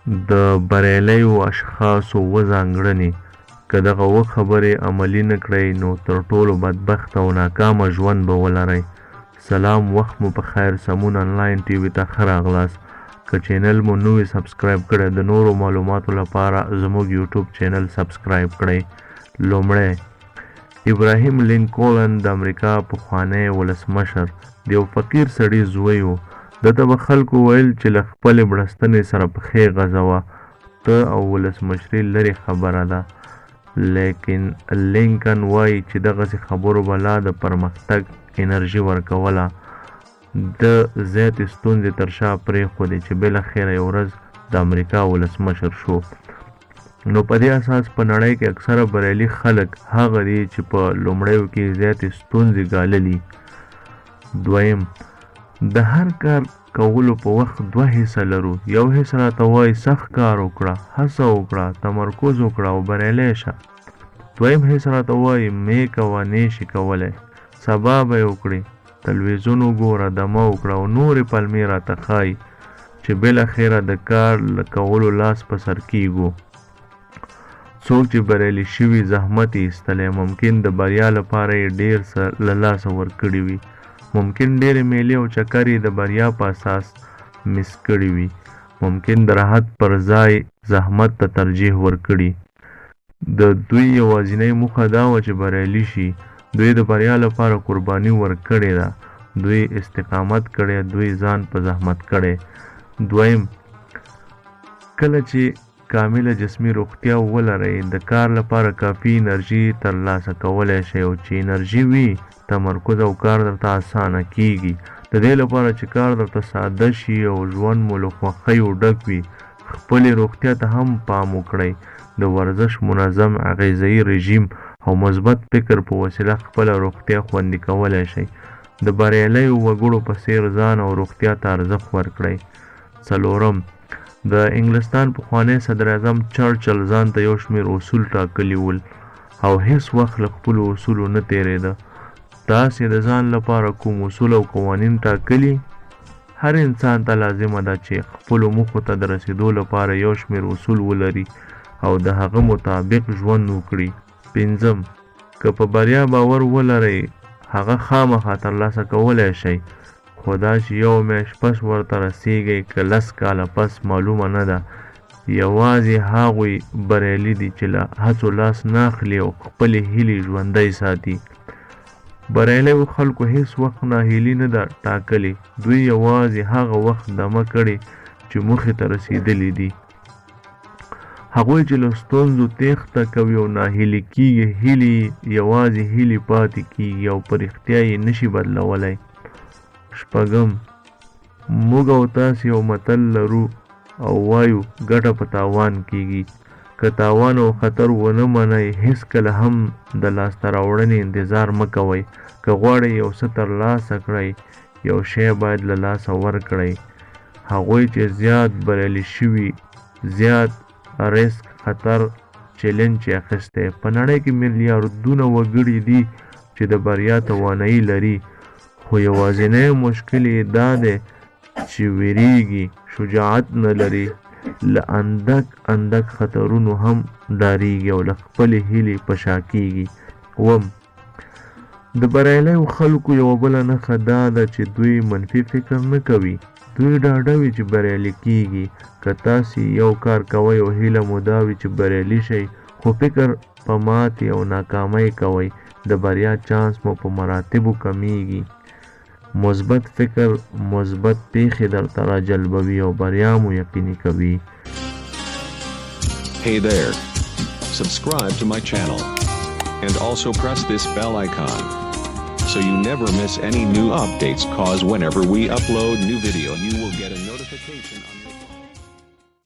د بریالیو اشخاصو وځانګړنې: که دغه خبرې عملي نه کړئ نو تر ټولو بدبخت او ناکامه ژوند به ولرئ. سلام، وخت مو په خیر. سمون انلاین ټي وي ته ښه راغلاست. که چینل مو نوی سبسکرایب کړی، د نورو معلوماتو لپاره زموږ یوټیوب چینل سبسکرایب کړئ. لومړی، ابراهیم لینکولن د امریکا پخوانی ولسمشر د یو فقیر سړي زوی و. دته به خلکو ویل چې له خپلې بړستنې سره پښې غځوه، ته او ولسمشري لرې خبره ده. لیکن لینکن وایي چې دغسې خبرو به لا د پرمختګ انرژي ورکوله. د زیاتې ستونزې تر شا پرېښودې چې بالاخره یو ورځ د امریکا ولسمشر شو. نو په دې اساس په نړۍ کې اکثره بریالي خلک هغه دي چې په لومړیو کې زیاتې ستونزې ګاللي. دویم، د هر کار کولو په وخت دوه حصه لرو. یو حصه راته وایي سخت کار وکړه، هڅه وکړه، تمرکز وکړه او بریالی شه. دویم حصه راته وایي مې کوه، نه شي کولی، سبا به یې وکړې، تلویزیون وګوره، دمه وکړه او نورې پلمې راته ښایي چې بالاخره د کار له کولو لاس په سر کیږو. څوک چې بریالي شوي زحمت یې ایستلی، ممکن د بریا لپاره یې ډېر څه له لاسه ورکړي وي، ممکن ډېرې میلې او چکر یې د بریا په اساس مس کړي وي، ممکن د راحت پر ځای زحمت ته ترجیح ورکړي. د دوی یوازینۍ موخه دا وه چې بریالي شي. دوی د بریا لپاره قرباني ورکړې ده، دوی استقامت کړی، دوی ځان په زحمت کړی. دویم، کله چې کامله جسمي روغتیا ولرئ، د کار لپاره کافي انرژي ترلاسه کولی شئ، او چې انرژي وي تمرکز او کار درته اسانه کیږي. د دې لپاره چې کار درته ساده شي او ژوند مو له خوښیو ډک وي، خپلې روغتیا ته هم پام وکړئ. د ورزش، منظم غذایي رژیم او مثبت فکر په وسیله خپله روغتیا خوندي کولی شئ. د بریالیو وګړو په څېر ځان او روغتیا ته ارزښت ورکړئ. څلورم، د انګلستان پخوانی صدر اعظم چرچل ځان ته یو شمېر اصول ټاکلي ول او هیڅ وخت له خپلو اصولو نه تېرېده. تاسې د ځان لپاره کوم اصول او قوانین ټاکلي؟ هر انسان ته لازمه ده چې خپلو موخو ته د رسېدو لپاره یو شمېر اصول ولري او د هغه مطابق ژوند وکړي. پنځم، که په بریا باور ولرئ، هغه خامخا ترلاسه کولی شئ، خو دا چې یو میاشت پس ورته رسیږئ که 10 کاله پس معلومه نه ده. یوازې هغوی بریالي دي چې له هڅو لاس نه اخلي او خپلې هیلې ژوندۍ ساتي. بریالیو خلکو هیڅ وخت ناهیلي نه ده ټاکلې، دوی یوازې هغه وخت دمه کړې چې موخې ته رسېدلي دي. هغوی چې له ستونزو تېښته کوي او ناهیلي کېږي، هیلې یوازې هیلې پاتې کېږي او په رښتیا یې نشي بدلولی. شپږم، موږ او تاسې یو متل لرو او وایو ګټه په تاوان کېږي. که تاوان او خطر ونه منئ، هېڅکله هم د لاسته راوړنې انتظار مه کوئ. که غواړئ یو څه ترلاسه کړئ، یو شی باید له لاسه ورکړئ. هغوی چې زیات بریالي شوي، زیات ریسک، خطر، چیلنج یې اخیستی. په نړۍ کې میلیاردونه وګړي دي چې د بریا توانایي لري، خو یوازینی مشکل یې دا دی چې ویریږي، شجاعت نه لري، له اندک خطرونو هم ډاریږي او له خپلې هیلې په شا کېږي. اووم، د بریالیو خلکو یوه بله نښه دا ده چې دوی منفي فکر نه کوي. دوی ډاډه وي چې بریالي کېږي. که تاسې یو کار کوئ او هیله مو دا وي چې بریالي شئ، خو فکر په ماتې او ناکامۍ کوئ، د بریا چانس مو په مراتبو کمیږي. مثبت فکر مثبت پیښې درته راجلبوي او بریا مو یقیني کوي. Hey there. Subscribe to my channel. And also press this bell icon, so you never miss any new updates, cause whenever we upload new video you will get a notification on